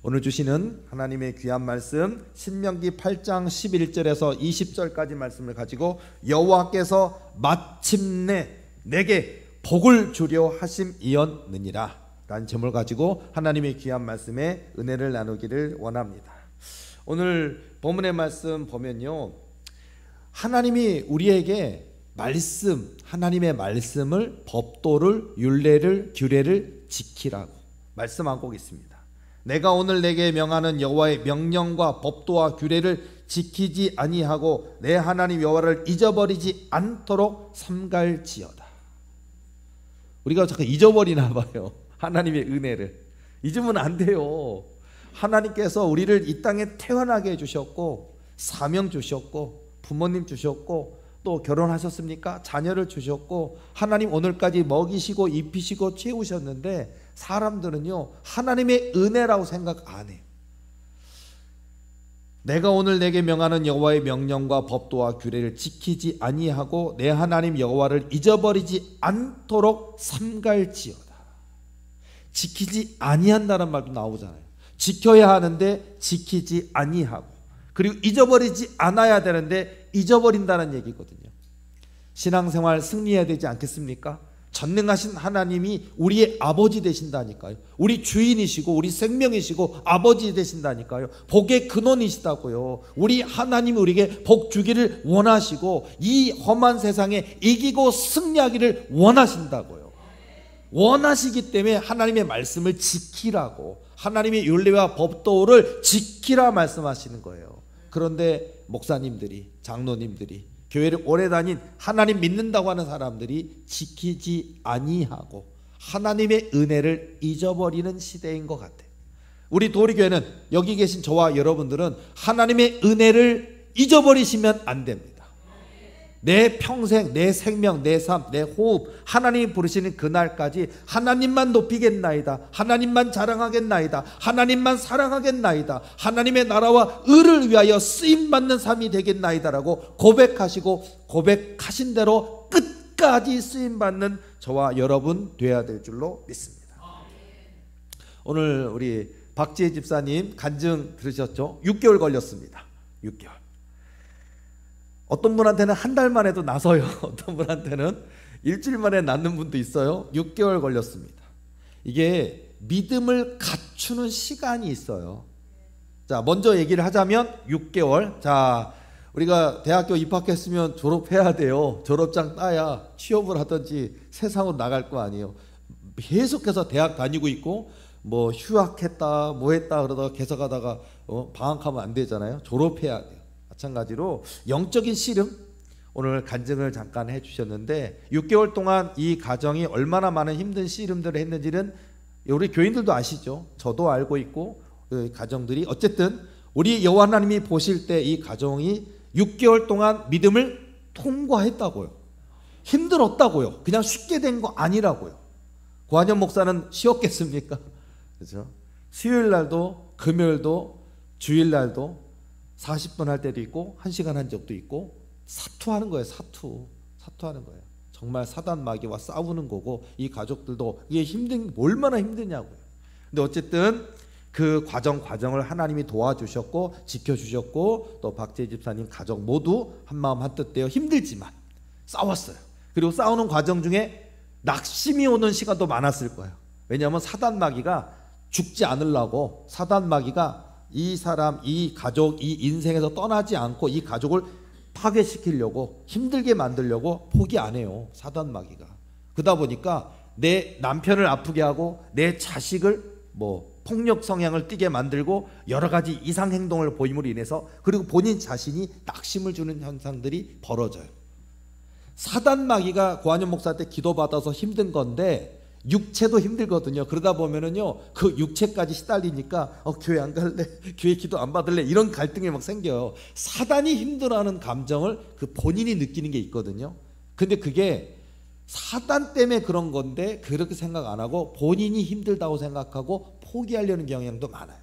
오늘 주시는 하나님의 귀한 말씀 신명기 8장 11절에서 20절까지 말씀을 가지고 여호와께서 마침내 내게 복을 주려 하심이었느니라 라는 제목을 가지고 하나님의 귀한 말씀에 은혜를 나누기를 원합니다. 오늘 본문의 말씀 보면요, 하나님이 우리에게 말씀, 하나님의 말씀을, 법도를, 율례를, 규례를 지키라고 말씀하고 있습니다. 내가 오늘 내게 명하는 여호와의 명령과 법도와 규례를 지키지 아니하고 내 하나님 여호와를 잊어버리지 않도록 삼갈지어다. 우리가 자꾸 잊어버리나 봐요. 하나님의 은혜를 잊으면 안 돼요. 하나님께서 우리를 이 땅에 태어나게 해주셨고, 사명 주셨고, 부모님 주셨고, 또 결혼하셨습니까? 자녀를 주셨고, 하나님 오늘까지 먹이시고 입히시고 채우셨는데 사람들은요 하나님의 은혜라고 생각 안 해요. 내가 오늘 내게 명하는 여호와의 명령과 법도와 규례를 지키지 아니하고 내 하나님 여호와를 잊어버리지 않도록 삼갈지어다. 지키지 아니한다는 말도 나오잖아요. 지켜야 하는데 지키지 아니하고, 그리고 잊어버리지 않아야 되는데 잊어버린다는 얘기거든요. 신앙생활 승리해야 되지 않겠습니까? 전능하신 하나님이 우리의 아버지 되신다니까요. 우리 주인이시고 우리 생명이시고 아버지 되신다니까요. 복의 근원이시다고요. 우리 하나님이 우리에게 복 주기를 원하시고 이 험한 세상에 이기고 승리하기를 원하신다고요. 원하시기 때문에 하나님의 말씀을 지키라고, 하나님의 율례와 법도를 지키라 말씀하시는 거예요. 그런데 목사님들이, 장로님들이, 교회를 오래 다닌 하나님 믿는다고 하는 사람들이 지키지 아니하고 하나님의 은혜를 잊어버리는 시대인 것 같아요. 우리 도리교회는, 여기 계신 저와 여러분들은 하나님의 은혜를 잊어버리시면 안 됩니다. 내 평생, 내 생명, 내 삶, 내 호흡, 하나님이 부르시는 그날까지 하나님만 높이겠나이다, 하나님만 자랑하겠나이다, 하나님만 사랑하겠나이다, 하나님의 나라와 의를 위하여 쓰임받는 삶이 되겠나이다라고 고백하시고 고백하신 대로 끝까지 쓰임받는 저와 여러분 되어야 될 줄로 믿습니다. 오늘 우리 박지혜 집사님 간증 들으셨죠? 6개월 걸렸습니다. 6개월. 어떤 분한테는 한 달 만에도 나서요. 어떤 분한테는 일주일 만에 낫는 분도 있어요. 6개월 걸렸습니다. 이게 믿음을 갖추는 시간이 있어요. 자, 먼저 얘기를 하자면 6개월. 자, 우리가 대학교 입학했으면 졸업해야 돼요. 졸업장 따야 취업을 하든지 세상으로 나갈 거 아니에요. 계속해서 대학 다니고 있고 뭐 휴학했다 뭐 했다 그러다가 계속하다가 방학하면 안 되잖아요. 졸업해야 돼요. 마찬가지로 영적인 씨름, 오늘 간증을 잠깐 해주셨는데 6개월 동안 이 가정이 얼마나 많은 힘든 씨름들을 했는지는 우리 교인들도 아시죠. 저도 알고 있고 그 가정들이, 어쨌든 우리 여호와 하나님이 보실 때 이 가정이 6개월 동안 믿음을 통과했다고요. 힘들었다고요. 그냥 쉽게 된 거 아니라고요. 고한영 목사는 쉬었겠습니까? 그렇죠? 수요일 날도 금요일도 주일 날도 40분 할 때도 있고 1시간 한 적도 있고 사투하는 거예요. 사투하는 거예요. 정말 사단 마귀와 싸우는 거고, 이 가족들도 이게 얼마나 힘드냐고요. 근데 어쨌든 그 과정을 하나님이 도와주셨고 지켜주셨고, 또 박재 집사님 가족 모두 한마음 한뜻 되어 힘들지만 싸웠어요. 그리고 싸우는 과정 중에 낙심이 오는 시간도 많았을 거예요. 왜냐하면 사단 마귀가 죽지 않으려고, 사단 마귀가 이 사람, 이 가족, 이 인생에서 떠나지 않고 이 가족을 파괴시키려고, 힘들게 만들려고 포기 안 해요. 사단 마귀가. 그러다 보니까 내 남편을 아프게 하고 내 자식을 폭력 성향을 띠게 만들고 여러 가지 이상 행동을 보임으로 인해서, 그리고 본인 자신이 낙심을 주는 현상들이 벌어져요. 사단 마귀가 고한영 목사한테 기도받아서 힘든 건데 육체도 힘들거든요. 그러다 보면은요, 그 육체까지 시달리니까 교회 안 갈래, 교회 기도 안 받을래, 이런 갈등이 막 생겨요. 사단이 힘들어하는 감정을 그 본인이 느끼는 게 있거든요. 근데 그게 사단 때문에 그런 건데 그렇게 생각 안 하고 본인이 힘들다고 생각하고 포기하려는 경향도 많아요.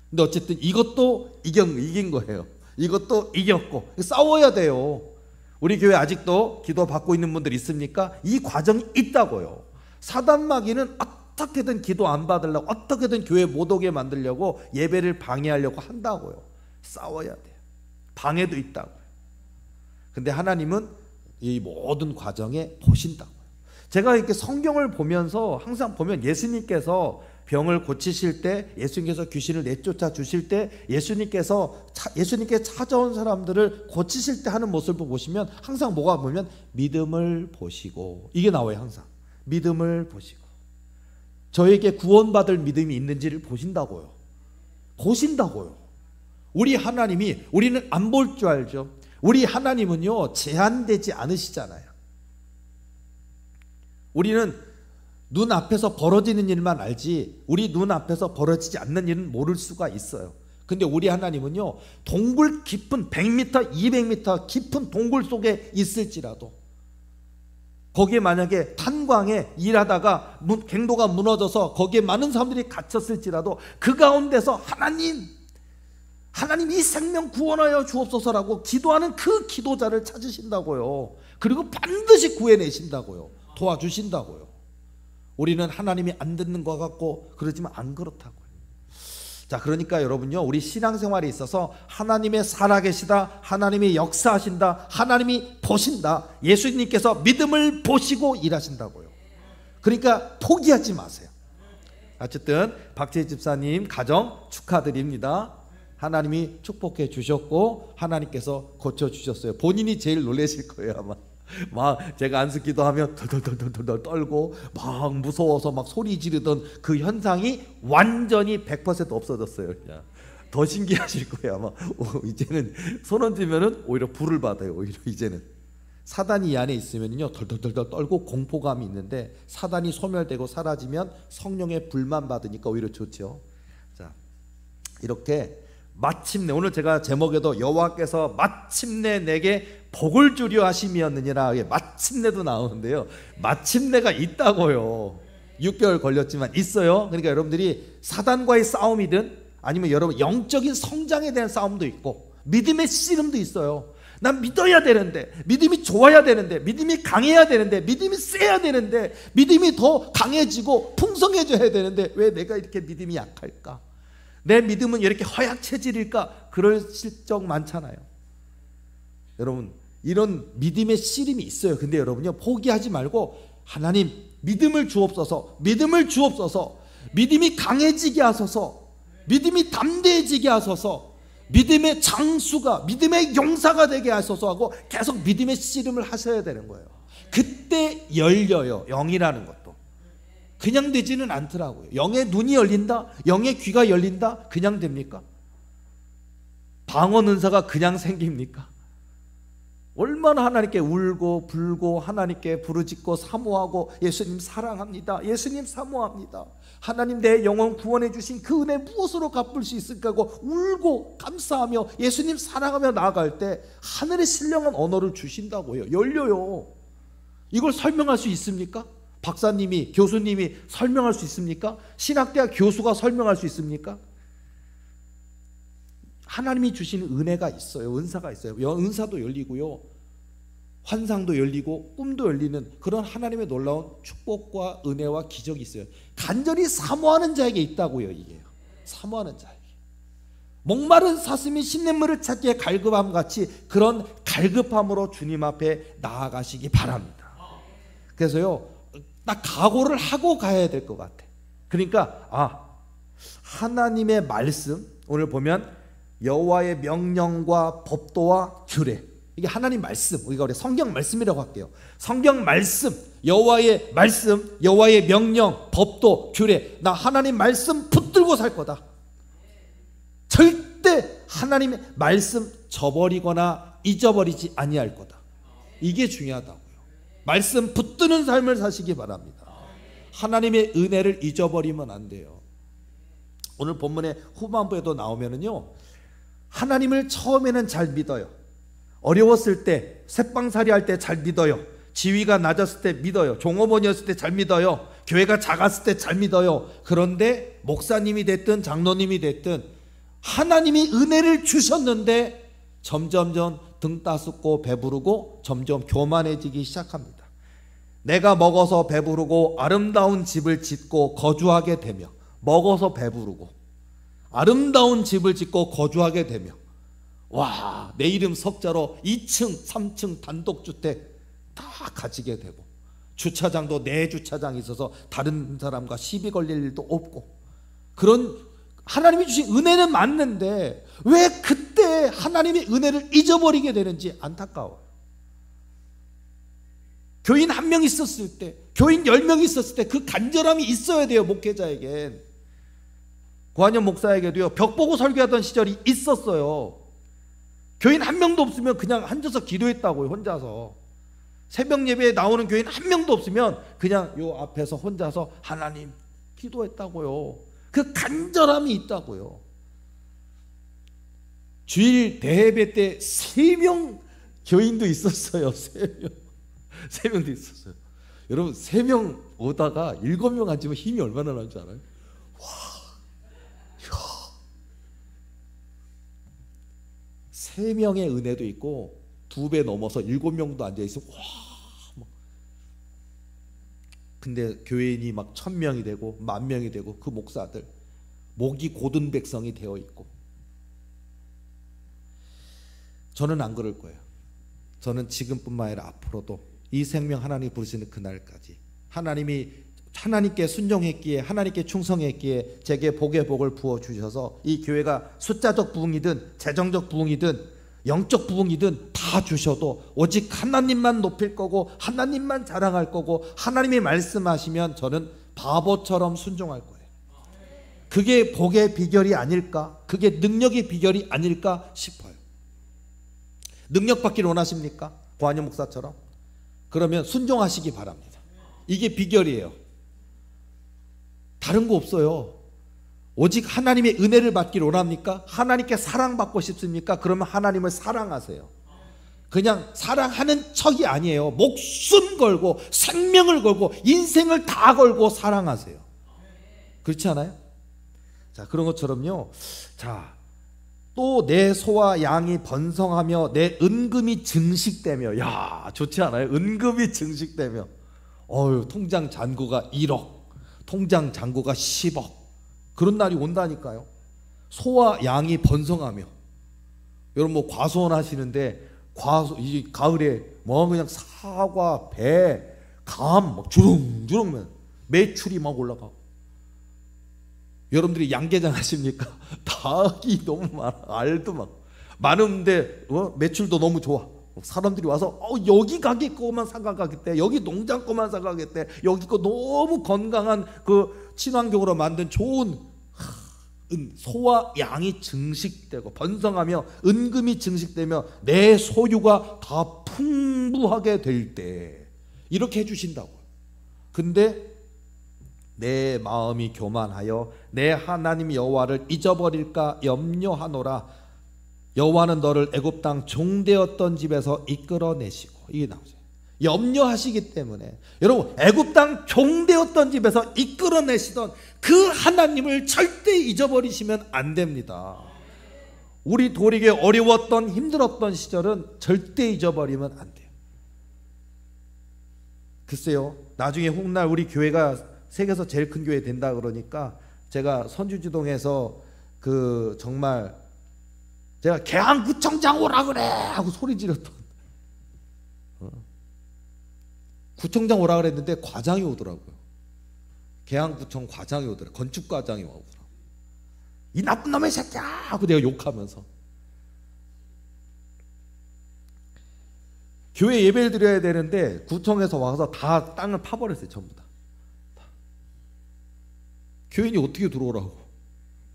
근데 어쨌든 이것도 이긴 거예요. 이것도 이겼고 싸워야 돼요. 우리 교회 아직도 기도 받고 있는 분들 있습니까? 이 과정이 있다고요. 사단 마귀는 어떻게든 기도 안 받으려고, 어떻게든 교회 못 오게 만들려고 예배를 방해하려고 한다고요. 싸워야 돼요. 방해도 있다고요. 근데 하나님은 이 모든 과정에 보신다고요. 제가 이렇게 성경을 보면서 항상 보면 예수님께서 병을 고치실 때, 예수님께서 귀신을 내쫓아 주실 때, 예수님께 찾아온 사람들을 고치실 때 하는 모습을 보시면 항상 뭐가 보면 믿음을 보시고, 이게 나와요. 항상 믿음을 보시고, 저에게 구원받을 믿음이 있는지를 보신다고요. 보신다고요. 우리 하나님이, 우리는 안 볼 줄 알죠. 우리 하나님은요 제한되지 않으시잖아요. 우리는 눈앞에서 벌어지는 일만 알지, 우리 눈앞에서 벌어지지 않는 일은 모를 수가 있어요. 근데 우리 하나님은요 동굴 깊은 100m, 200m 깊은 동굴 속에 있을지라도, 거기에 만약에 탄광에 일하다가 갱도가 무너져서 거기에 많은 사람들이 갇혔을지라도 그 가운데서 하나님 이 생명 구원하여 주옵소서라고 기도하는 그 기도자를 찾으신다고요. 그리고 반드시 구해내신다고요. 도와주신다고요. 우리는 하나님이 안 듣는 것 같고 그러지만 안 그렇다고요. 자, 그러니까 여러분요, 우리 신앙생활에 있어서 하나님의 살아계시다, 하나님이 역사하신다, 하나님이 보신다, 예수님께서 믿음을 보시고 일하신다고요. 그러니까 포기하지 마세요. 어쨌든 박재희 집사님 가정 축하드립니다. 하나님이 축복해 주셨고 하나님께서 고쳐주셨어요. 본인이 제일 놀라실 거예요. 아마 막 제가 안수 기도하면 덜덜덜덜 떨고 막 무서워서 막 소리 지르던 그 현상이 완전히 100% 없어졌어요. 그냥 더 신기하실 거예요. 아마 이제는 손 얹으면은 오히려 불을 받아요. 오히려 이제는 사단이 이 안에 있으면요 덜덜덜 떨고 공포감이 있는데, 사단이 소멸되고 사라지면 성령의 불만 받으니까 오히려 좋죠. 자, 이렇게 마침내, 오늘 제가 제목에도 여호와께서 마침내 내게 복을 주려 하심이었느니라, 마침내도 나오는데요, 마침내가 있다고요. 6개월 걸렸지만 있어요. 그러니까 여러분들이 사단과의 싸움이든 아니면 여러분 영적인 성장에 대한 싸움도 있고 믿음의 씨름도 있어요. 난 믿어야 되는데, 믿음이 좋아야 되는데, 믿음이 강해야 되는데, 믿음이 세야 되는데, 믿음이 더 강해지고 풍성해져야 되는데 왜 내가 이렇게 믿음이 약할까? 내 믿음은 이렇게 허약 체질일까? 그러실 적 많잖아요. 여러분, 이런 믿음의 씨름이 있어요. 근데 여러분요, 포기하지 말고 하나님 믿음을 주옵소서, 믿음을 주옵소서, 믿음이 강해지게 하소서, 믿음이 담대해지게 하소서, 믿음의 장수가, 믿음의 용사가 되게 하소서 하고 계속 믿음의 씨름을 하셔야 되는 거예요. 그때 열려요. 영이라는 것도 그냥 되지는 않더라고요. 영의 눈이 열린다, 영의 귀가 열린다, 그냥 됩니까? 방언 은사가 그냥 생깁니까? 얼마나 하나님께 울고 불고 하나님께 부르짖고 사모하고, 예수님 사랑합니다, 예수님 사모합니다, 하나님 내 영혼 구원해 주신 그 은혜 무엇으로 갚을 수 있을까 하고 울고 감사하며 예수님 사랑하며 나아갈 때 하늘의 신령한 언어를 주신다고요. 열려요. 이걸 설명할 수 있습니까? 박사님이, 교수님이 설명할 수 있습니까? 신학대학 교수가 설명할 수 있습니까? 하나님이 주시는 은혜가 있어요. 은사가 있어요. 은사도 열리고요, 환상도 열리고 꿈도 열리는 그런 하나님의 놀라운 축복과 은혜와 기적이 있어요. 간절히 사모하는 자에게 있다고요. 이게 사모하는 자에게, 목마른 사슴이 씹냇물을 찾기에 갈급함 같이 그런 갈급함으로 주님 앞에 나아가시기 바랍니다. 그래서요, 딱 각오를 하고 가야 될 것 같아. 그러니까 하나님의 말씀, 오늘 보면 여호와의 명령과 법도와 규례, 이게 하나님 말씀, 우리가 성경 말씀이라고 할게요. 성경 말씀, 여호와의 말씀, 여호와의 명령, 법도, 규례, 나 하나님 말씀 붙들고 살 거다. 절대 하나님의 말씀 저버리거나 잊어버리지 아니할 거다. 이게 중요하다고요. 말씀 붙드는 삶을 사시기 바랍니다. 하나님의 은혜를 잊어버리면 안 돼요. 오늘 본문의 후반부에도 나오면은요, 하나님을 처음에는 잘 믿어요. 어려웠을 때, 새빵살이 할 때 잘 믿어요. 지위가 낮았을 때 믿어요. 종업원이었을 때 잘 믿어요. 교회가 작았을 때 잘 믿어요. 그런데 목사님이 됐든 장로님이 됐든 하나님이 은혜를 주셨는데 점점점 등 따숩고 배부르고 점점 교만해지기 시작합니다. 내가 먹어서 배부르고 아름다운 집을 짓고 거주하게 되며, 먹어서 배부르고 아름다운 집을 짓고 거주하게 되며, 와, 내 이름 석자로 2층 3층 단독주택 다 가지게 되고, 주차장도 내 주차장이 있어서 다른 사람과 시비 걸릴 일도 없고, 그런 하나님이 주신 은혜는 맞는데 왜 그때 하나님의 은혜를 잊어버리게 되는지 안타까워요. 교인 1명 있었을 때, 교인 10명 있었을 때 그 간절함이 있어야 돼요. 목회자에겐, 고한영 목사에게도요. 벽 보고 설교하던 시절이 있었어요. 교인 1명도 없으면 그냥 앉아서 기도했다고요. 혼자서 새벽 예배에 나오는 교인 1명도 없으면 그냥 요 앞에서 혼자서 하나님 기도했다고요. 그 간절함이 있다고요. 주일 대예배 때 3명 교인도 있었어요. 3명도 있었어요. 여러분 3명 오다가 7명 앉으면 힘이 얼마나 나는 줄 알아요? 와, 3명의 은혜도 있고 2배 넘어서 7명도 앉아있으면 와. 근데 교인이 막 1000명이 되고 10,000명이 되고, 그 목사들 목이 고든 백성이 되어 있고. 저는 안 그럴 거예요. 저는 지금뿐만 아니라 앞으로도 이 생명 하나님이 부르시는 그날까지 하나님께 순종했기에, 하나님께 충성했기에 제게 복의 복을 부어주셔서 이 교회가 숫자적 부흥이든 재정적 부흥이든 영적 부흥이든 다 주셔도 오직 하나님만 높일 거고 하나님만 자랑할 거고, 하나님이 말씀하시면 저는 바보처럼 순종할 거예요. 그게 복의 비결이 아닐까? 그게 능력의 비결이 아닐까 싶어요. 능력 받기를 원하십니까? 고한영 목사처럼? 그러면 순종하시기 바랍니다. 이게 비결이에요. 다른 거 없어요. 오직 하나님의 은혜를 받기를 원합니까? 하나님께 사랑받고 싶습니까? 그러면 하나님을 사랑하세요. 그냥 사랑하는 척이 아니에요. 목숨 걸고 생명을 걸고 인생을 다 걸고 사랑하세요. 그렇지 않아요? 자, 그런 것처럼요. 자, 또 내 소와 양이 번성하며 내 은금이 증식되며. 야, 좋지 않아요? 은금이 증식되며. 통장 잔고가 1억, 통장 잔고가 10억. 그런 날이 온다니까요. 소와 양이 번성하며. 여러분 뭐 과수원 하시는데 이 가을에 뭐 그냥 사과, 배, 감 막 주렁주렁 매출이 막 올라가고. 여러분들이 양계장 하십니까? 닭이 너무 많아. 알도 막 많은데 매출도 너무 좋아. 사람들이 와서 여기 가게 거만 사가겠대, 여기 농장 거만 사가겠대, 여기 거 너무 건강한 그 친환경으로 만든 좋은 소와 양이 증식되고 번성하며 은금이 증식되며 내 소유가 다 풍부하게 될 때 이렇게 해주신다고. 근데 내 마음이 교만하여 내 하나님 여호와를 잊어버릴까 염려하노라. 여호와는 너를 애굽 땅 종되었던 집에서 이끌어내시고. 이게 나오죠. 염려하시기 때문에. 여러분, 애굽 땅 종되었던 집에서 이끌어내시던 그 하나님을 절대 잊어버리시면 안 됩니다. 우리 도리게 어려웠던 힘들었던 시절은 절대 잊어버리면 안 돼요. 글쎄요, 나중에 훗날 우리 교회가 세계에서 제일 큰 교회 된다 그러니까 제가 선주지동에서 정말 제가 계양구청장 오라 그래 하고 소리 지렀던, 구청장 오라 그랬는데 과장이 오더라고요. 계양구청 과장이 오더라고요. 건축과장이 오더라고요. 이 나쁜 놈의 새끼야 하고 내가 욕하면서. 교회 예배를 드려야 되는데 구청에서 와서 다 땅을 파버렸어요. 전부 다. 교인이 어떻게 들어오라고.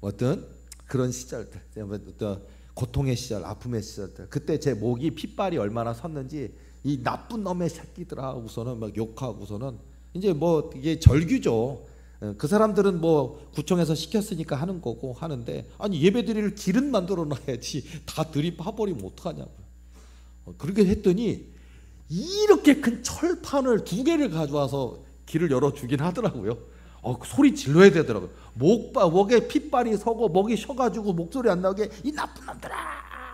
어떤 그런 시절들, 어떤 고통의 시절, 아픔의 시절들, 그때 제 목이 핏발이 얼마나 섰는지 이 나쁜 놈의 새끼들아 하고서는 막 욕하고서는 이제 뭐 이게 절규죠. 그 사람들은 뭐 구청에서 시켰으니까 하는 거고 하는데, 아니 예배 드릴 길은 만들어 놔야지 다 들이파버리면 어떡하냐고요. 그렇게 했더니 이렇게 큰 철판을 2개를 가져와서 길을 열어주긴 하더라고요. 소리 질러야 되더라고요. 목에 핏발이 서고 목이 쉬어가지고 목소리 안 나게 이 나쁜 놈들아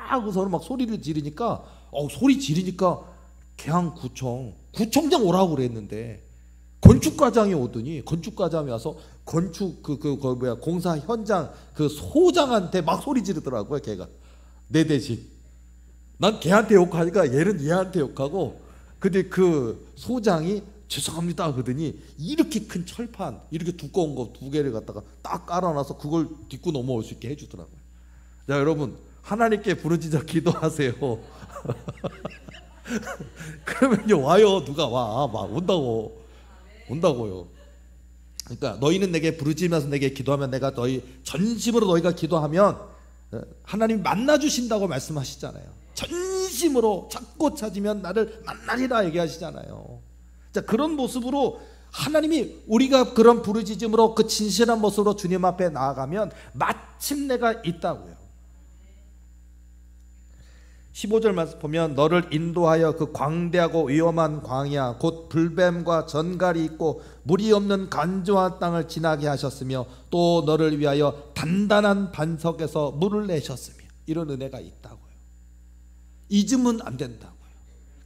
하고서는 막 소리를 지르니까 소리 지르니까 구청장 오라고 그랬는데 건축과장이 오더니 건축과장이 와서 공사 현장 그 소장한테 막 소리 지르더라고요. 걔가 내 대신 난 걔한테 욕하니까 얘는 얘한테 욕하고, 근데 그 소장이 죄송합니다 그러더니 이렇게 큰 철판 이렇게 두꺼운 거 2개를 갖다가 딱 깔아놔서 그걸 딛고 넘어올 수 있게 해주더라고요. 자, 여러분 하나님께 부르짖어 기도하세요. 그러면요 와요. 누가 와 막 온다고요. 그러니까 너희는 내게 부르짖으면서 내게 기도하면 내가 전심으로 너희가 기도하면 하나님이 만나주신다고 말씀하시잖아요. 전심으로 찾고 찾으면 나를 만나리라 얘기하시잖아요. 자, 그런 모습으로 하나님이 우리가 그런 부르짖음으로 그 진실한 모습으로 주님 앞에 나아가면 마침내가 있다고요. 15절 말씀 보면 너를 인도하여 그 광대하고 위험한 광야 곧 불뱀과 전갈이 있고 물이 없는 간조한 땅을 지나게 하셨으며 또 너를 위하여 단단한 반석에서 물을 내셨으며, 이런 은혜가 있다고요. 잊으면 안 된다고요.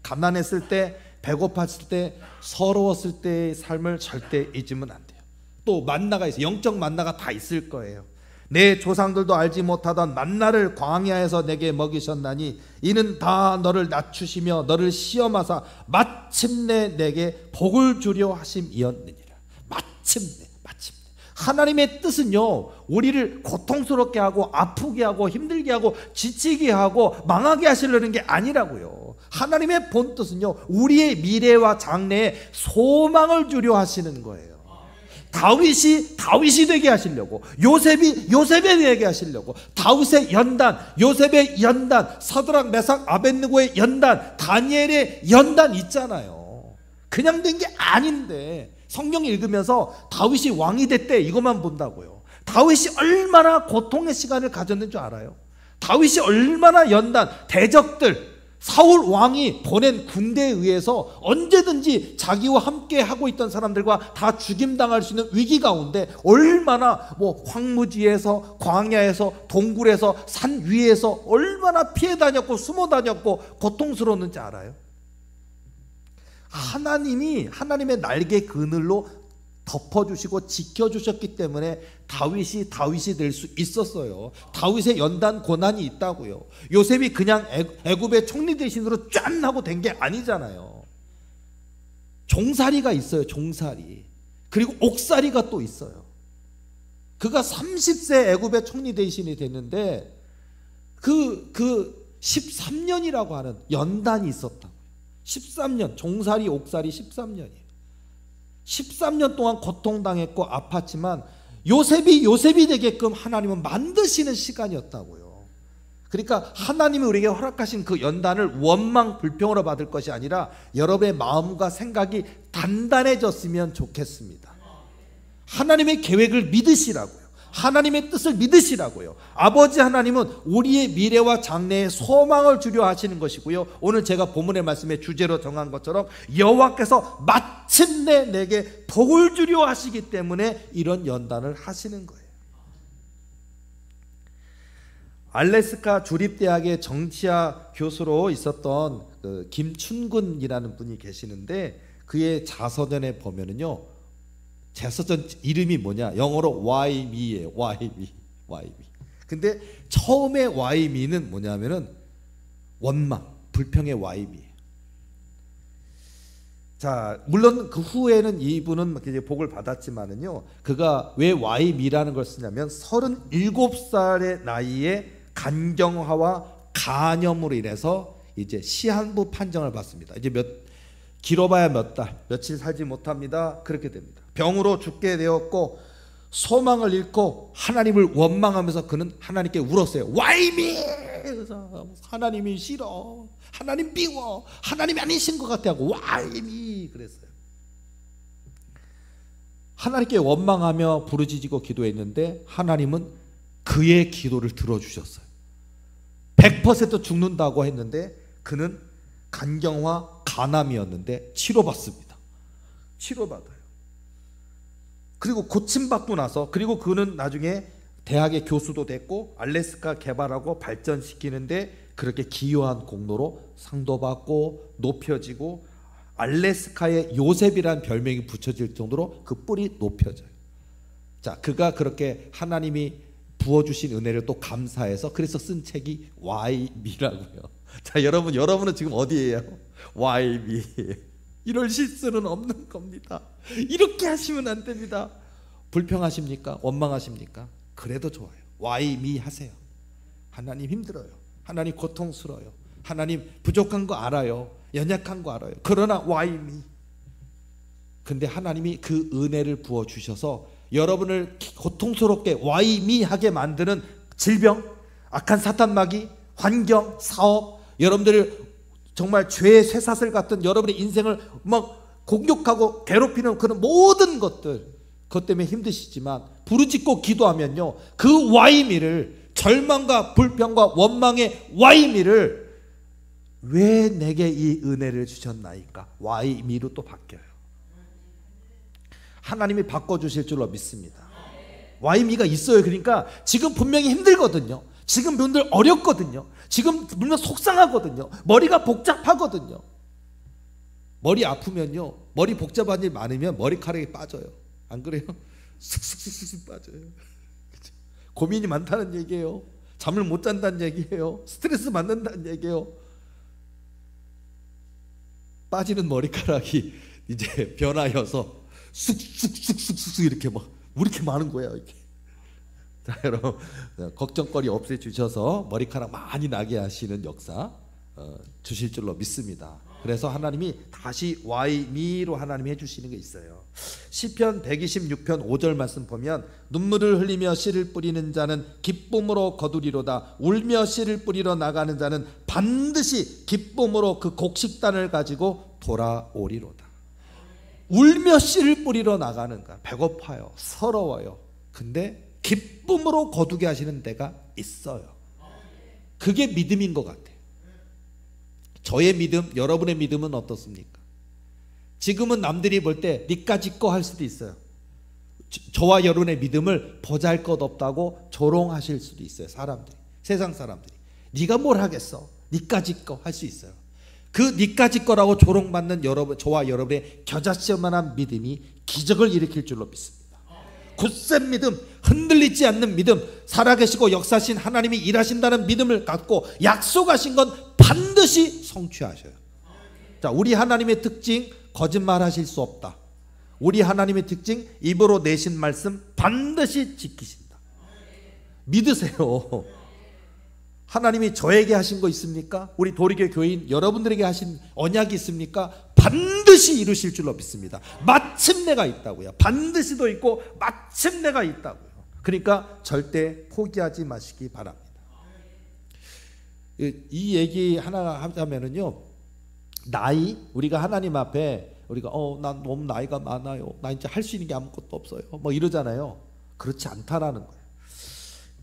가난했을 때, 배고팠을 때, 서러웠을 때의 삶을 절대 잊으면 안 돼요. 또 만나가 있어요. 영적 만나가 다 있을 거예요. 내 조상들도 알지 못하던 만나를 광야에서 내게 먹이셨나니 이는 다 너를 낮추시며 너를 시험하사 마침내 내게 복을 주려 하심이었느니라. 마침내. 하나님의 뜻은요 우리를 고통스럽게 하고 아프게 하고 힘들게 하고 지치게 하고 망하게 하시려는 게 아니라고요. 하나님의 본 뜻은요 우리의 미래와 장래에 소망을 주려 하시는 거예요. 다윗이 되게 하시려고, 요셉이 되게 하시려고, 다윗의 연단, 요셉의 연단, 사드락 메삭 아벳느고의 연단, 다니엘의 연단 있잖아요. 그냥 된 게 아닌데 성경 읽으면서 다윗이 왕이 됐대 이것만 본다고요. 다윗이 얼마나 고통의 시간을 가졌는 줄 알아요? 다윗이 얼마나 연단, 대적들, 사울 왕이 보낸 군대에 의해서 언제든지 자기와 함께 하고 있던 사람들과 다 죽임당할 수 있는 위기 가운데 얼마나 황무지에서, 광야에서, 동굴에서, 산 위에서 얼마나 피해 다녔고 숨어 다녔고 고통스러웠는지 알아요? 하나님의 날개 그늘로 덮어주시고 지켜주셨기 때문에 다윗이 될 수 있었어요. 다윗의 연단 고난이 있다고요. 요셉이 그냥 애굽의 총리 대신으로 짠 하고 된 게 아니잖아요. 종살이가 있어요. 종살이. 그리고 옥살이가 또 있어요. 그가 30세 애굽의 총리 대신이 됐는데 그 13년이라고 하는 연단이 있었다고요. 13년, 종살이 옥살이 13년이에요. 13년 동안 고통당했고 아팠지만 요셉이 되게끔 하나님은 만드시는 시간이었다고요. 그러니까 하나님이 우리에게 허락하신 그 연단을 원망 불평으로 받을 것이 아니라 여러분의 마음과 생각이 단단해졌으면 좋겠습니다. 하나님의 계획을 믿으시라고요. 하나님의 뜻을 믿으시라고요. 아버지 하나님은 우리의 미래와 장래에 소망을 주려 하시는 것이고요. 오늘 제가 본문의 말씀에 주제로 정한 것처럼 여호와께서 마침내 내게 복을 주려 하시기 때문에 이런 연단을 하시는 거예요. 알래스카 주립대학의 정치학 교수로 있었던 김춘근이라는 분이 계시는데 그의 자서전에 보면은요 자서전 이름이 뭐냐? 영어로 why me예요. why me. 근데 처음에 why me는 뭐냐면은 원망, 불평의 why me. 자, 물론 그 후에는 이분은 이제 복을 받았지만은요, 그가 왜 why me라는 걸 쓰냐면 37살의 나이에 간경화와 간염으로 인해서 이제 시한부 판정을 받습니다. 이제 길어봐야 며칠 살지 못합니다. 그렇게 됩니다. 병으로 죽게 되었고 소망을 잃고 하나님을 원망하면서 그는 하나님께 울었어요. Why me? 그래서 하나님이 싫어, 하나님 미워, 하나님이 아니신 것 같아 하고 Why me? 그랬어요. 하나님께 원망하며 부르짖고 기도했는데 하나님은 그의 기도를 들어주셨어요. 100% 죽는다고 했는데 그는 간경화, 간암이었는데 치료받습니다. 치료받아요. 그리고 고침받고 나서 그리고 그는 나중에 대학의 교수도 됐고 알래스카 개발하고 발전시키는데 그렇게 기여한 공로로 상도 받고 높여지고 알래스카의 요셉이라는 별명이 붙여질 정도로 그 뿔이 높여져요. 자, 그가 그렇게 하나님이 부어주신 은혜를 또 감사해서 그래서 쓴 책이 Why Me라고요. 자, 여러분은 지금 어디예요? Why Me. 이럴 실수는 없는 겁니다. 이렇게 하시면 안 됩니다. 불평하십니까? 원망하십니까? 그래도 좋아요. Why Me 하세요. 하나님 힘들어요. 하나님 고통스러워요. 하나님 부족한 거 알아요. 연약한 거 알아요. 그러나 Why Me? 근데 하나님이 그 은혜를 부어주셔서 여러분을 고통스럽게 Why Me 하게 만드는 질병, 악한 사탄마귀, 환경, 사업, 여러분들을 정말 죄의 쇠사슬 같은 여러분의 인생을 막 공격하고 괴롭히는 그런 모든 것들, 그것 때문에 힘드시지만 부르짖고 기도하면요, 그 Why Me를, 절망과 불평과 원망의 Why Me를 왜 내게 이 은혜를 주셨나이까? Why Me로 또 바뀌어요. 하나님이 바꿔주실 줄로 믿습니다. Why Me가 있어요. 그러니까 지금 분명히 힘들거든요. 지금 분들 어렵거든요. 지금 분명 속상하거든요. 머리가 복잡하거든요. 머리 아프면요, 머리 복잡한 일 많으면 머리카락이 빠져요. 안 그래요? 쑥쑥쑥쑥 빠져요. 그렇죠? 고민이 많다는 얘기예요. 잠을 못 잔다는 얘기예요. 스트레스 받는다는 얘기예요. 빠지는 머리카락이 이제 변하여서 쑥쑥쑥쑥쑥 이렇게 막 왜 이렇게 많은 거야 이렇게. 자, 여러분 걱정거리 없애주셔서 머리카락 많이 나게 하시는 역사 주실 줄로 믿습니다. 그래서 하나님이 다시 Why Me로 하나님이 해주시는 게 있어요. 시편 126편 5절 말씀 보면 눈물을 흘리며 씨를 뿌리는 자는 기쁨으로 거두리로다. 울며 씨를 뿌리러 나가는 자는 반드시 기쁨으로 그 곡식단을 가지고 돌아오리로다. 울며 씨를 뿌리러 나가는가? 배고파요. 서러워요. 근데 기쁨으로 거두게 하시는 데가 있어요. 그게 믿음인 것 같아요. 저의 믿음, 여러분의 믿음은 어떻습니까? 지금은 남들이 볼 때 니까짓 거 할 수도 있어요. 저와 여러분의 믿음을 보잘것없다고 조롱하실 수도 있어요. 사람들이, 세상 사람들이. 네가 뭘 하겠어? 니까짓 거 할 수 있어요. 그 니까짓 거라고 조롱받는 여러분, 저와 여러분의 겨자씨만한 믿음이 기적을 일으킬 줄로 믿습니다. 굳센 믿음, 흔들리지 않는 믿음, 살아계시고 역사하신 하나님이 일하신다는 믿음을 갖고 약속하신 건 반드시 성취하셔요. 자, 우리 하나님의 특징, 거짓말하실 수 없다. 우리 하나님의 특징, 입으로 내신 말씀 반드시 지키신다. 믿으세요. 하나님이 저에게 하신 거 있습니까? 우리 도리교 교인 여러분들에게 하신 언약이 있습니까? 반드시 이루실 줄로 믿습니다. 마침내가 있다고요. 반드시도 있고 마침내가 있다고요. 그러니까 절대 포기하지 마시기 바랍니다. 이 얘기 하나 하자면은요, 나이, 우리가 하나님 앞에 우리가 난 너무 나이가 많아요, 나 이제 할 수 있는 게 아무것도 없어요, 뭐 이러잖아요. 그렇지 않다라는 거예요.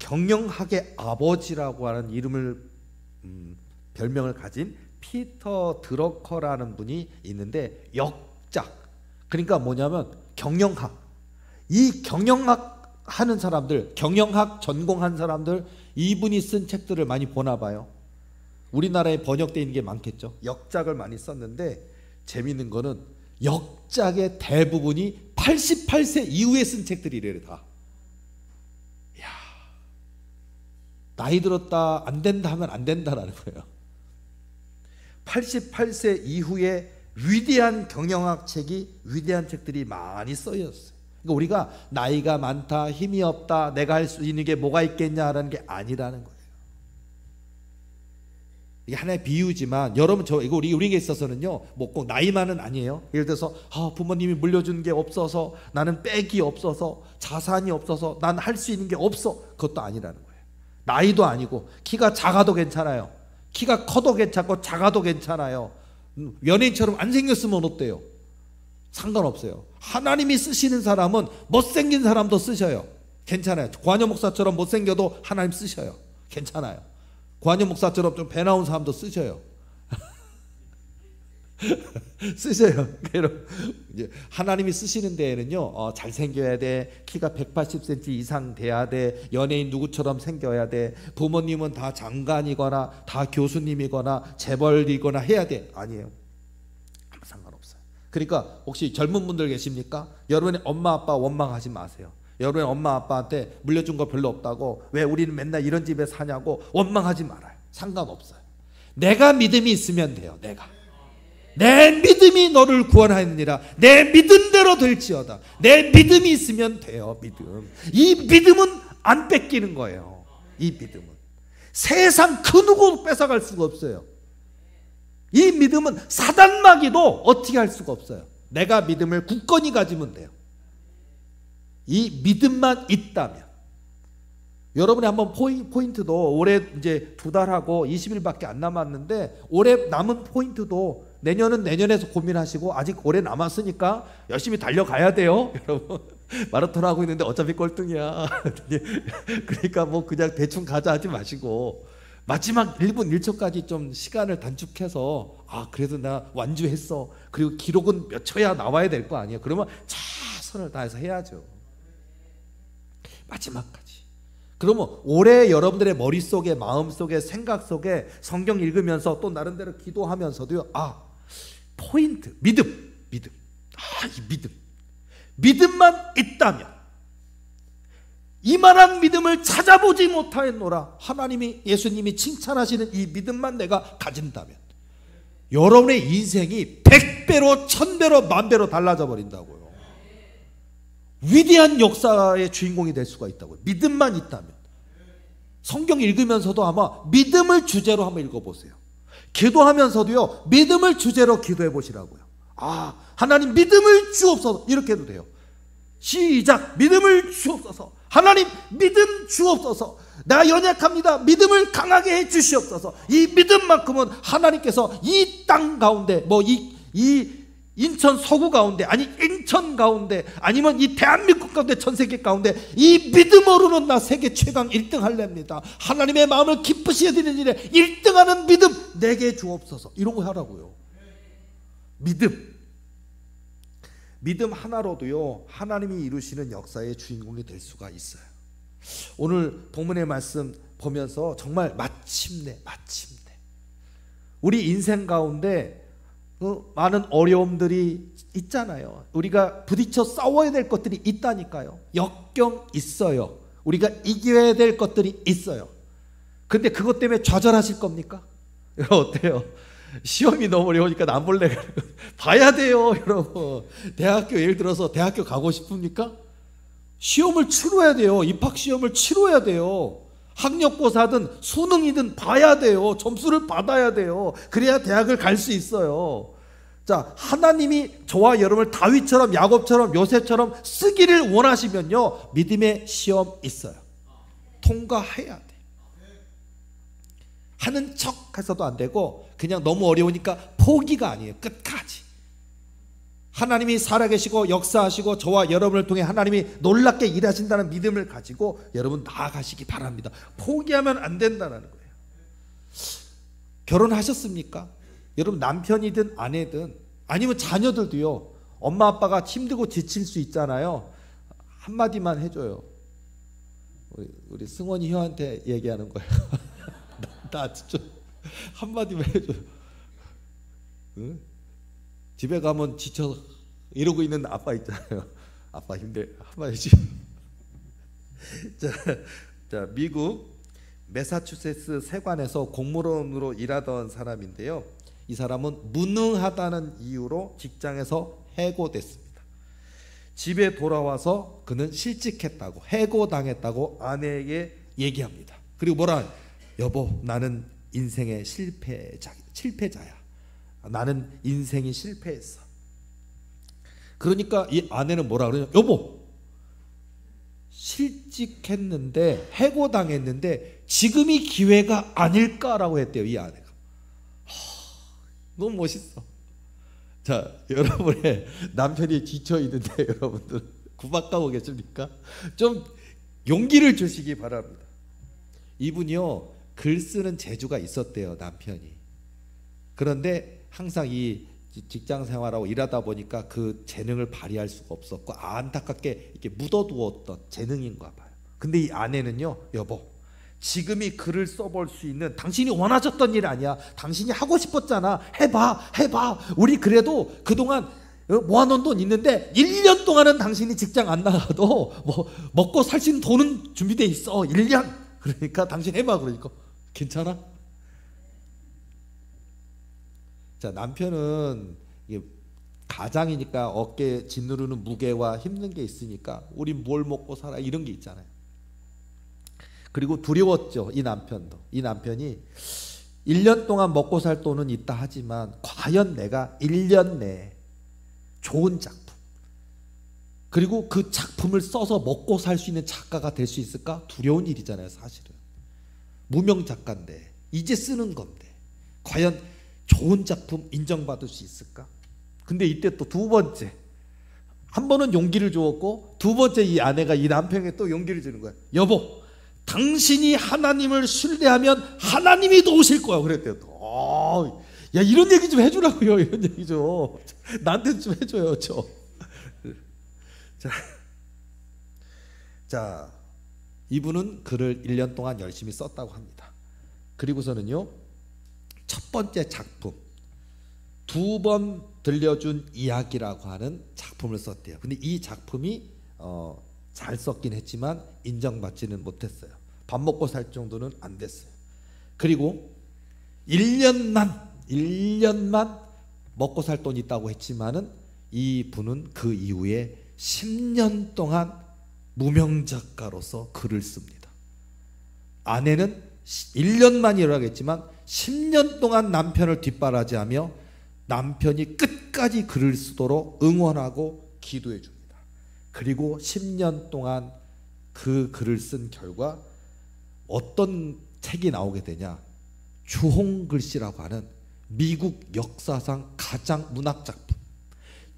경영학의 아버지라고 하는 이름을 별명을 가진 피터 드러커라는 분이 있는데, 역작, 그러니까 뭐냐면 경영학, 이 경영학 하는 사람들, 경영학 전공한 사람들, 이분이 쓴 책들을 많이 보나 봐요. 우리나라에 번역되어 있는 게 많겠죠. 역작을 많이 썼는데 재미있는 거는 역작의 대부분이 88세 이후에 쓴 책들이래요. 다. 이야, 나이 들었다 안 된다 하면 안 된다라는 거예요. 88세 이후에 위대한 경영학 책이, 위대한 책들이 많이 써있어요. 그러니까 우리가 나이가 많다, 힘이 없다, 내가 할 수 있는 게 뭐가 있겠냐라는 게 아니라는 거예요. 이게 하나의 비유지만, 여러분 이거 우리에게 있어서는요, 뭐 꼭 나이만은 아니에요. 예를 들어서 부모님이 물려준 게 없어서, 나는 백이 없어서, 자산이 없어서 난 할 수 있는 게 없어, 그것도 아니라는 거예요. 나이도 아니고, 키가 작아도 괜찮아요. 키가 커도 괜찮고 작아도 괜찮아요. 연예인처럼 안 생겼으면 어때요? 상관없어요. 하나님이 쓰시는 사람은 못생긴 사람도 쓰셔요. 괜찮아요. 고한여 목사처럼 못생겨도 하나님 쓰셔요. 괜찮아요. 고한여 목사처럼 좀 배 나온 사람도 쓰셔요. 쓰셔요. 이제 하나님이 쓰시는 데에는요, 잘생겨야 돼, 키가 180cm 이상 돼야 돼, 연예인 누구처럼 생겨야 돼, 부모님은 다 장관이거나 다 교수님이거나 재벌이거나 해야 돼. 아니에요. 아무 상관없어요. 그러니까 혹시 젊은 분들 계십니까? 여러분의 엄마 아빠 원망하지 마세요. 여러분의 엄마 아빠한테 물려준 거 별로 없다고, 왜 우리는 맨날 이런 집에 사냐고 원망하지 말아요. 상관없어요. 내가 믿음이 있으면 돼요. 내 믿음이 너를 구원하느니라. 내 믿음대로 될지어다. 내 믿음이 있으면 돼요. 믿음. 이 믿음은 안 뺏기는 거예요. 이 믿음은 세상 그 누구도 뺏어갈 수가 없어요. 이 믿음은 사단마귀도 어떻게 할 수가 없어요. 내가 믿음을 굳건히 가지면 돼요. 이 믿음만 있다면. 여러분이 한번 포인트도 올해 이제 2달하고 20일밖에 안 남았는데, 올해 남은 포인트도 내년은 내년에서 고민하시고, 아직 올해 남았으니까 열심히 달려가야 돼요. 여러분, 마라톤 하고 있는데 어차피 꼴등이야. 그러니까 뭐 그냥 대충 가자 하지 마시고, 마지막 1분 1초까지 좀 시간을 단축해서, 그래도 나 완주했어, 그리고 기록은 몇 초야 나와야 될 거 아니에요. 그러면 최선을 다해서 해야죠. 마지막까지. 그러면 올해 여러분들의 머릿속에, 마음속에, 생각 속에 성경 읽으면서 또 나름대로 기도하면서도요, 포인트, 믿음. 이 믿음만 있다면, 이만한 믿음을 찾아보지 못하였노라. 하나님이, 예수님이 칭찬하시는 이 믿음만 내가 가진다면 여러분의 인생이 100배로 1000배로 만배로 달라져 버린다고요. 위대한 역사의 주인공이 될 수가 있다고요. 믿음만 있다면. 성경 읽으면서도 아마 믿음을 주제로 한번 읽어보세요. 기도하면서도요, 믿음을 주제로 기도해 보시라고요. 하나님 믿음을 주옵소서. 이렇게 해도 돼요. 시작. 믿음을 주옵소서. 하나님 믿음 주옵소서. 나 연약합니다. 믿음을 강하게 해 주시옵소서. 이 믿음만큼은 하나님께서 이 땅 가운데, 이 인천 서구 가운데, 아니 인천 가운데, 아니면 이 대한민국 가운데, 전 세계 가운데 이 믿음으로는 나 세계 최강 1등 할랍니다. 하나님의 마음을 기쁘시게 드리는 일에 1등하는 믿음 내게 주옵소서. 이런 거 하라고요. 믿음 하나로도요, 하나님이 이루시는 역사의 주인공이 될 수가 있어요. 오늘 본문의 말씀 보면서 정말 마침내 우리 인생 가운데 많은 어려움들이 있잖아요. 우리가 부딪혀 싸워야 될 것들이 있다니까요. 역경 있어요. 우리가 이겨야 될 것들이 있어요. 근데 그것 때문에 좌절하실 겁니까? 어때요? 시험이 너무 어려우니까 안 볼래. 봐야 돼요, 여러분. 예를 들어서 대학교 가고 싶습니까? 시험을 치러야 돼요. 입학시험을 치러야 돼요. 학력고사든 수능이든 봐야 돼요. 점수를 받아야 돼요. 그래야 대학을 갈 수 있어요. 자, 하나님이 저와 여러분을 다윗처럼, 야곱처럼, 요셉처럼 쓰기를 원하시면요, 믿음의 시험 있어요. 통과해야 돼. 하는 척 해서도 안 되고, 그냥 너무 어려우니까 포기가 아니에요. 끝까지. 하나님이 살아계시고 역사하시고 저와 여러분을 통해 하나님이 놀랍게 일하신다는 믿음을 가지고 여러분 나아가시기 바랍니다. 포기하면 안 된다는 거예요. 결혼하셨습니까? 여러분 남편이든 아내든 아니면 자녀들도요, 엄마 아빠가 힘들고 지칠 수 있잖아요. 한마디만 해줘요. 우리 승원이 형한테 얘기하는 거예요. 나 진짜 한마디만 해줘요. 응? 집에 가면 지쳐 이러고 있는 아빠 있잖아요. 아빠 힘들, 한마디 해줘. 자, 미국 매사추세츠 세관에서 공무원으로 일하던 사람인데요, 이 사람은 무능하다는 이유로 직장에서 해고됐습니다. 집에 돌아와서 그는 실직했다고, 해고당했다고 아내에게 얘기합니다. 그리고 뭐라, 여보, 나는 인생의 실패자야. 나는 인생이 실패했어. 그러니까 이 아내는 뭐라 그러냐, 여보, 실직했는데, 해고당했는데 지금이 기회가 아닐까라고 했대요, 이 아내가. 너무 멋있어. 자, 여러분의 남편이 지쳐있는데 여러분들 구박하고 계십니까? 좀 용기를 주시기 바랍니다. 이분이요, 글 쓰는 재주가 있었대요, 남편이. 그런데 항상 이 직장 생활하고 일하다 보니까 그 재능을 발휘할 수가 없었고 안타깝게 이렇게 묻어두었던 재능인가 봐요. 근데 이 아내는요, 여보, 지금이 글을 써볼 수 있는, 당신이 원하셨던 일 아니야. 당신이 하고 싶었잖아. 해봐. 우리 그래도 그동안 모아놓은 돈 있는데 1년 동안은 당신이 직장 안 나가도 뭐 먹고 살 수 있는 돈은 준비돼 있어. 1년. 그러니까 당신 해봐. 그러니까 괜찮아? 자, 남편은 이게 가장이니까 어깨에 짓누르는 무게와 힘든 게 있으니까 우리 뭘 먹고 살아 이런 게 있잖아요. 그리고 두려웠죠. 이 남편도. 이 남편이 1년 동안 먹고 살 돈은 있다 하지만 과연 내가 1년 내에 좋은 작품, 그리고 그 작품을 써서 먹고 살 수 있는 작가가 될 수 있을까? 두려운 일이잖아요. 사실은 무명 작가인데 이제 쓰는 건데 과연 좋은 작품 인정받을 수 있을까? 근데 이때 또 두 번째, 한 번은 용기를 주었고 두 번째 이 아내가 이 남편에게 또 용기를 주는 거야. 여보, 당신이 하나님을 신뢰하면 하나님이 도우실 거야. 그랬대요. 야, 이런 얘기 좀 해주라고요. 이런 얘기 좀 나한테 좀 해줘요. 자, 이분은 글을 1년 동안 열심히 썼다고 합니다. 그리고서는요, 첫 번째 작품, 두 번 들려준 이야기라고 하는 작품을 썼대요. 근데 이 작품이 잘 썼긴 했지만 인정받지는 못했어요. 밥 먹고 살 정도는 안 됐어요. 그리고 1년만 먹고 살 돈이 있다고 했지만은 이 분은 그 이후에 10년 동안 무명작가로서 글을 씁니다. 아내는 1년만이라고 했지만 10년 동안 남편을 뒷바라지하며 남편이 끝까지 글을 쓰도록 응원하고 기도해 줍니다. 그리고 10년 동안 그 글을 쓴 결과 어떤 책이 나오게 되냐? 주홍글씨라고 하는 미국 역사상 가장 문학작품,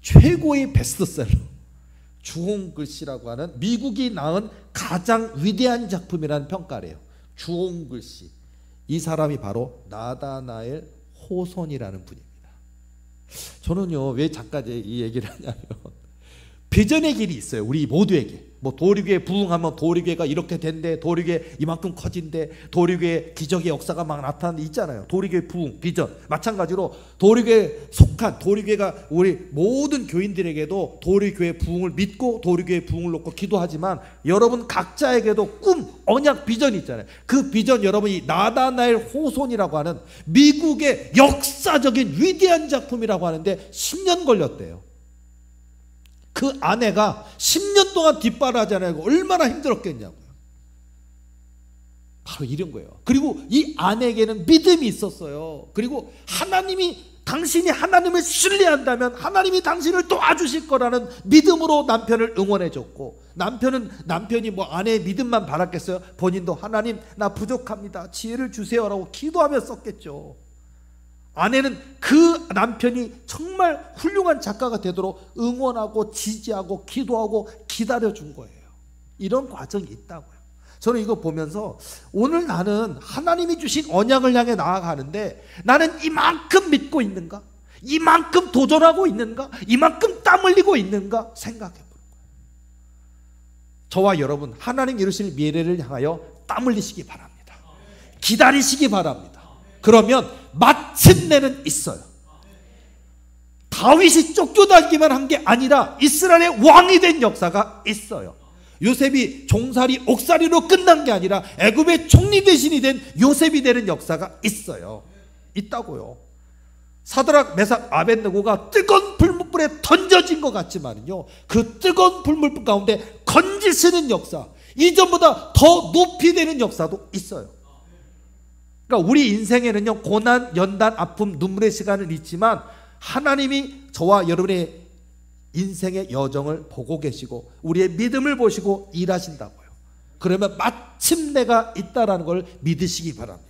최고의 베스트셀러, 주홍글씨라고 하는 미국이 낳은 가장 위대한 작품이라는 평가래요. 주홍글씨. 이 사람이 바로 나다나엘 호손이라는 분입니다. 저는요, 왜 잠깐 이 얘기를 하냐면 비전의 길이 있어요. 우리 모두에게. 뭐 도리교회 부흥하면 도리교회가 이렇게 된대, 도리교회 이만큼 커진대, 도리교회 기적의 역사가 막 나타나는 데 있잖아요. 도리교회 부흥, 비전. 마찬가지로 도리교회에 속한, 도리교회가 우리 모든 교인들에게도 도리교회 부흥을 믿고 도리교회 부흥을 놓고 기도하지만 여러분 각자에게도 꿈, 언약, 비전이 있잖아요. 그 비전, 여러분이 나다나엘 호손이라고 하는 미국의 역사적인 위대한 작품이라고 하는데 10년 걸렸대요. 그 아내가 10년 동안 뒷바라지하고 얼마나 힘들었겠냐고요. 바로 이런 거예요. 그리고 이 아내에게는 믿음이 있었어요. 그리고 당신이 하나님을 신뢰한다면 하나님이 당신을 도와주실 거라는 믿음으로 남편을 응원해줬고, 남편이 뭐 아내의 믿음만 바랐겠어요? 본인도 하나님 나 부족합니다, 지혜를 주세요라고 기도하며 썼겠죠. 아내는 그 남편이 정말 훌륭한 작가가 되도록 응원하고 지지하고 기도하고 기다려준 거예요. 이런 과정이 있다고요. 저는 이거 보면서 오늘 나는 하나님이 주신 언약을 향해 나아가는데 나는 이만큼 믿고 있는가? 이만큼 도전하고 있는가? 이만큼 땀 흘리고 있는가? 생각해 보는 거예요. 저와 여러분, 하나님 이루실 미래를 향하여 땀 흘리시기 바랍니다. 기다리시기 바랍니다. 그러면 마침내는 있어요. 다윗이 쫓겨다니기만 한 게 아니라 이스라엘의 왕이 된 역사가 있어요. 요셉이 종살이 옥살이로 끝난 게 아니라 애굽의 총리 대신이 된 요셉이 되는 역사가 있어요. 있다고요. 사드락, 메삭, 아벳느고가 뜨거운 불물불에 던져진 것 같지만요, 그 뜨거운 불물불 가운데 건지시는 역사, 이전보다 더 높이 되는 역사도 있어요. 그러니까 우리 인생에는요, 고난, 연단, 아픔, 눈물의 시간은 있지만 하나님이 저와 여러분의 인생의 여정을 보고 계시고 우리의 믿음을 보시고 일하신다고요. 그러면 마침내가 있다라는 걸 믿으시기 바랍니다.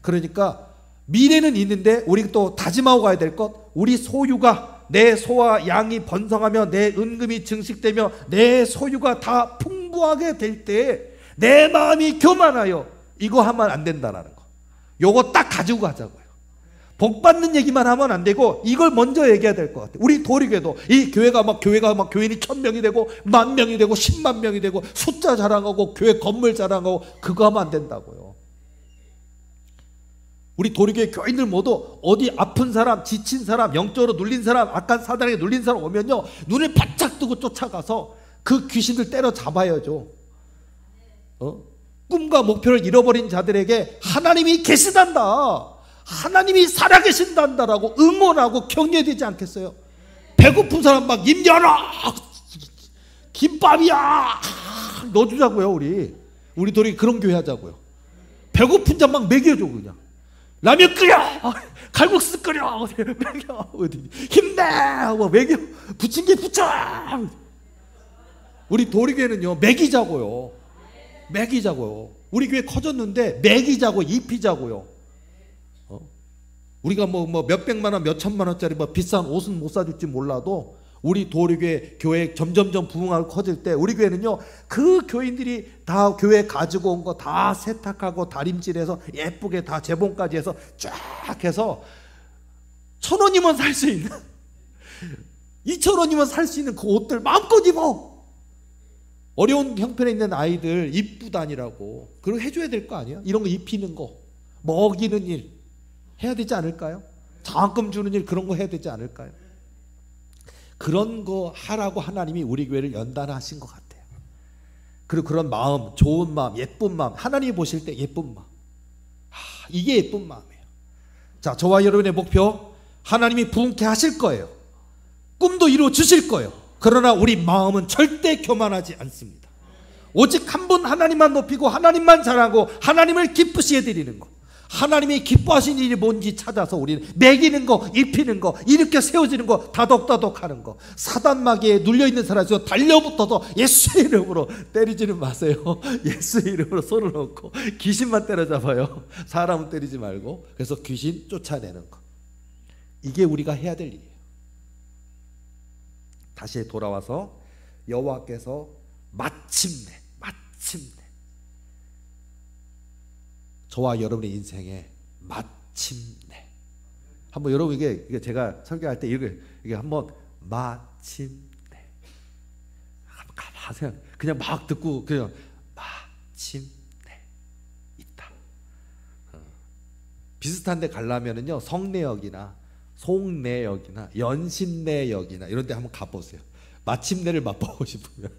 그러니까 미래는 있는데 우리 또 다짐하고 가야 될 것, 우리 소유가, 내 소와 양이 번성하며 내 은금이 증식되며 내 소유가 다 풍부하게 될 때 내 마음이 교만하여 이거 하면 안 된다라는 거, 요거 딱 가지고 가자고요. 복 받는 얘기만 하면 안 되고 이걸 먼저 얘기해야 될 것 같아요. 우리 도리교회도 이 교회가 막 교인이 1000명이 되고 10,000명이 되고 10만 명이 되고 숫자 자랑하고 교회 건물 자랑하고 그거 하면 안 된다고요. 우리 도리교회 교인들 모두 어디 아픈 사람, 지친 사람, 영적으로 눌린 사람, 악한 사단에게 눌린 사람 오면요, 눈을 바짝 뜨고 쫓아가서 그 귀신들 때려잡아야죠. 꿈과 목표를 잃어버린 자들에게 하나님이 계시단다, 하나님이 살아계신단다라고 응원하고 격려되지 않겠어요? 배고픈 사람 막 입 열어, 김밥이야 넣어주자고요. 우리 도리 그런 교회 하자고요. 배고픈 자 막 먹여줘. 그냥 라면 끓여, 칼국수 끓여, 먹여, 힘내 하고 먹여, 부침개 부쳐. 우리 도리교회는요, 먹이자고요. 우리 교회 커졌는데 먹이자고, 입히자고요. 우리가 뭐 몇백만 원, 몇천만 원짜리 뭐 비싼 옷은 못 사줄지 몰라도 우리 도리교회 교회 점점점 부흥하고 커질 때 우리 교회는요, 그 교인들이 다 교회 가지고 온 거 다 세탁하고 다림질해서 예쁘게 다 재봉까지 해서 쫙 해서 1,000원이면 살 수 있는 2,000원이면 살 수 있는 그 옷들 마음껏 입어. 어려운 형편에 있는 아이들 이쁘다니라고 그걸 해줘야 될 거 아니에요? 이런 거 입히는 거, 먹이는 일 해야 되지 않을까요? 장학금 주는 일, 그런 거 해야 되지 않을까요? 그런 거 하라고 하나님이 우리 교회를 연단하신 것 같아요. 그리고 그런 마음, 좋은 마음, 예쁜 마음, 하나님이 보실 때 예쁜 마음, 이게 예쁜 마음이에요. 자, 저와 여러분의 목표, 하나님이 부흥케 하실 거예요. 꿈도 이루어 주실 거예요. 그러나 우리 마음은 절대 교만하지 않습니다. 오직 한 분 하나님만 높이고 하나님만 자랑하고 하나님을 기쁘시게 드리는 것, 하나님이 기뻐하신 일이 뭔지 찾아서 우리는 먹이는 거, 입히는 거, 이렇게 세워지는 거, 다독다독 하는 거. 사단마귀에 눌려있는 사람이 달려붙어서 예수의 이름으로 때리지는 마세요. 예수의 이름으로 손을 놓고 귀신만 때려잡아요. 사람은 때리지 말고. 그래서 귀신 쫓아내는 거, 이게 우리가 해야 될 일이에요. 다시 돌아와서 여호와께서 마침내 저와 여러분의 인생에 마침내, 한번 여러분 이게 제가 설교할 때 이게 한번 마침내 가세요. 그냥 막 듣고 그냥 마침내 있다. 비슷한데 가려면은요, 성내역이나 송내역이나 연신내역이나 이런 데 한번 가보세요. 마침내를 맛보고 싶으면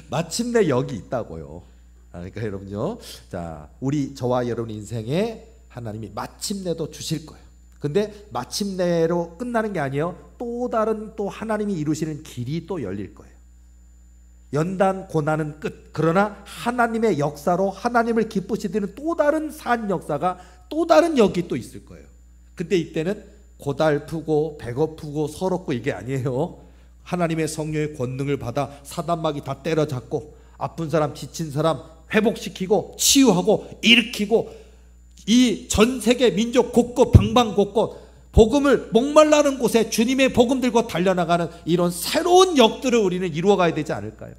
마침내 역이 있다고요. 그러니까 여러분요, 자, 저와 여러분 인생에 하나님이 마침내도 주실 거예요. 근데 마침내로 끝나는 게 아니에요. 또 다른 또 하나님이 이루시는 길이 또 열릴 거예요. 연단 고난은 끝. 그러나 하나님의 역사로 하나님을 기쁘시드리는 또 다른 산 역사가, 또 다른 역이 또 있을 거예요. 근데 이때는 고달프고 배고프고 서럽고 이게 아니에요. 하나님의 성령의 권능을 받아 사단마귀 다 때려잡고 아픈 사람, 지친 사람 회복시키고 치유하고 일으키고, 이 전 세계 민족 곳곳 방방곳곳 복음을 목말라는 곳에 주님의 복음 들고 달려나가는 이런 새로운 역들을 우리는 이루어가야 되지 않을까요?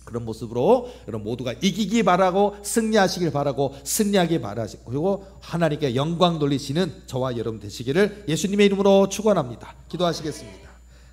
그런 모습으로 여러분 모두가 이기기 바라고, 승리하시길 바라고, 승리하길 바라시고, 그리고 하나님께 영광 돌리시는 저와 여러분 되시기를 예수님의 이름으로 축원합니다. 기도하시겠습니다.